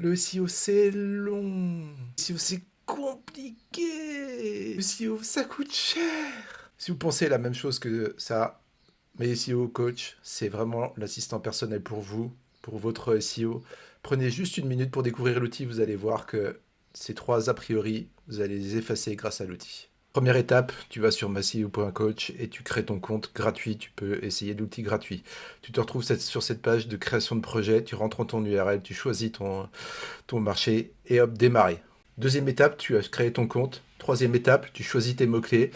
Le SEO, c'est long. Le SEO, c'est compliqué. Le SEO, ça coûte cher. Si vous pensez la même chose que ça, mais SEO Coach, c'est vraiment l'assistant personnel pour vous, pour votre SEO. Prenez juste une minute pour découvrir l'outil, vous allez voir que ces trois a priori, vous allez les effacer grâce à l'outil. Première étape, tu vas sur masseo.coach et tu crées ton compte gratuit. Tu peux essayer l'outil gratuit. Tu te retrouves sur cette page de création de projet. Tu rentres en ton URL, tu choisis ton marché et hop, démarrer. Deuxième étape, tu as créé ton compte. Troisième étape, tu choisis tes mots-clés.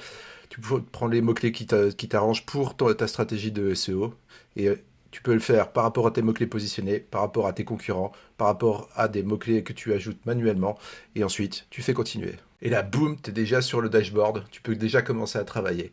Tu prends les mots-clés qui t'arrangent pour ta stratégie de SEO. Et tu peux le faire par rapport à tes mots-clés positionnés, par rapport à tes concurrents, par rapport à des mots-clés que tu ajoutes manuellement. Et ensuite, tu fais continuer. Et là, boum, tu es déjà sur le dashboard. Tu peux déjà commencer à travailler.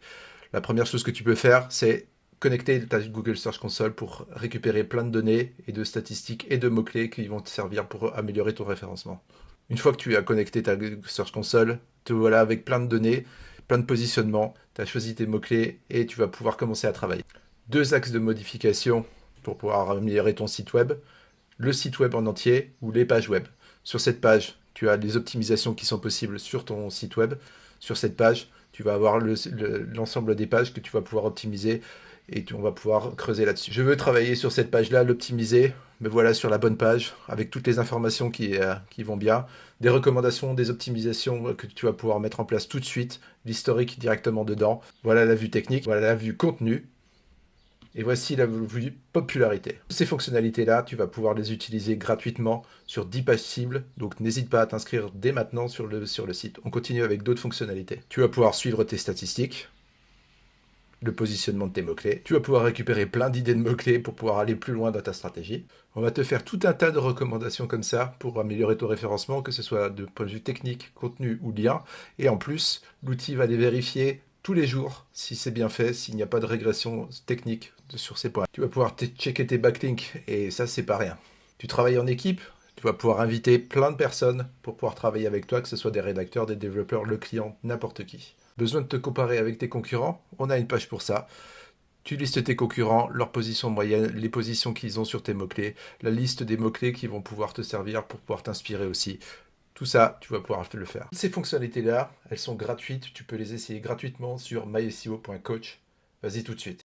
La première chose que tu peux faire, c'est connecter ta Google Search Console pour récupérer plein de données et de statistiques et de mots-clés qui vont te servir pour améliorer ton référencement. Une fois que tu as connecté ta Search Console, te voilà avec plein de données, plein de positionnements, tu as choisi tes mots-clés et tu vas pouvoir commencer à travailler. Deux axes de modification pour pouvoir améliorer ton site web. Le site web en entier ou les pages web. Sur cette page, tu as les optimisations qui sont possibles sur ton site web. Sur cette page, tu vas avoir l'ensemble des pages que tu vas pouvoir optimiser et on va pouvoir creuser là-dessus. Je veux travailler sur cette page-là, l'optimiser. Me voilà sur la bonne page avec toutes les informations qui vont bien, des recommandations, des optimisations que tu vas pouvoir mettre en place tout de suite, l'historique directement dedans. Voilà la vue technique, voilà la vue contenu. Et voici la vue popularité. Ces fonctionnalités-là, tu vas pouvoir les utiliser gratuitement sur 10 pages cibles, donc n'hésite pas à t'inscrire dès maintenant sur le site. On continue avec d'autres fonctionnalités. Tu vas pouvoir suivre tes statistiques, le positionnement de tes mots-clés. Tu vas pouvoir récupérer plein d'idées de mots-clés pour pouvoir aller plus loin dans ta stratégie. On va te faire tout un tas de recommandations comme ça pour améliorer ton référencement, que ce soit de point de vue technique, contenu ou lien. Et en plus, l'outil va les vérifier tous les jours si c'est bien fait, s'il n'y a pas de régression technique sur ces points. Tu vas pouvoir checker tes backlinks et ça, c'est pas rien. Tu travailles en équipe, tu vas pouvoir inviter plein de personnes pour pouvoir travailler avec toi, que ce soit des rédacteurs, des développeurs, le client, n'importe qui. Besoin de te comparer avec tes concurrents? On a une page pour ça. Tu listes tes concurrents, leur position moyenne, les positions qu'ils ont sur tes mots-clés, la liste des mots-clés qui vont pouvoir te servir pour pouvoir t'inspirer aussi. Tout ça, tu vas pouvoir le faire. Ces fonctionnalités-là, elles sont gratuites. Tu peux les essayer gratuitement sur myseo.coach. Vas-y tout de suite.